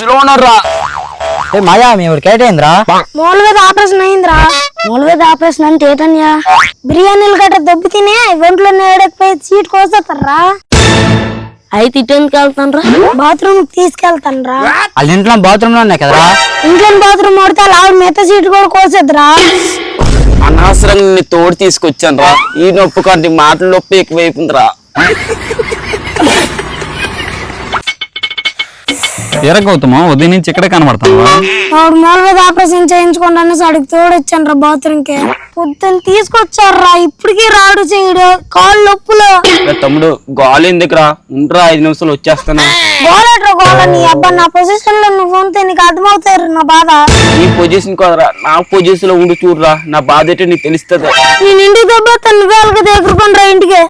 ఐసీలో ఉన్నారా? మాయా మీ ఊరికి ఏటైందిరా? మూలవేద ఆపరేషన్ అయిందిరా. మూలవేద ఆపరేషన్ అంటే ఏటన్యా? బిర్యానీలు గట్రా దెబ్బ తినే ఒంట్లో నేడకపోయి సీట్ కోసేస్తారా. అయితే ఇటెందుకు వెళ్తాను రా? బాత్రూమ్ తీసుకెళ్తాను రా. వాళ్ళ ఇంట్లో బాత్రూమ్ లో ఉన్నాయి కదరా. ఇంట్లో బాత్రూమ్ వాడితే ఆవిడ మిగతా సీట్ కూడా కోసేద్దురా. అనవసరంగా నీ తోడు తీసుకొచ్చాను రా. ఈ నొప్పి కంటే మాటల నొప్పి ఎక్కువైపోయిందిరా. ఎరగవుతామా ఉదయం నుంచి ఇక్కడే కనబడతావా? ఆవిడ మూలవేద ఆపరేషన్ చేయించుకోండి అనేసి అడిగి తోడొచ్చాను రా బాత్రూమ్ కి. పొద్దున్న తీసుకొచ్చారా, ఇప్పటికీ రాడు చేయడు, కాళ్ళు నొప్పులు. తమ్ముడు గోళ ఎందుకురా? ఉండరా 5 నిమిషాలు వచ్చేస్తాను. గోలట్రా గోల. నీ అబ్బా నా పొజిషన్ లో నువ్వు ఉంటే నీకు అర్థమవుతారు నా బాధ. నీ పొజిషన్ కదరా, నా పొజిషన్ లో ఉండి చూడరా. నా బాధ ఏంటో నీకు తెలుస్తుంది. నేను ఇంటికి దెబ్బ నువ్వే దగ్గరకొని రా ఇంటికి.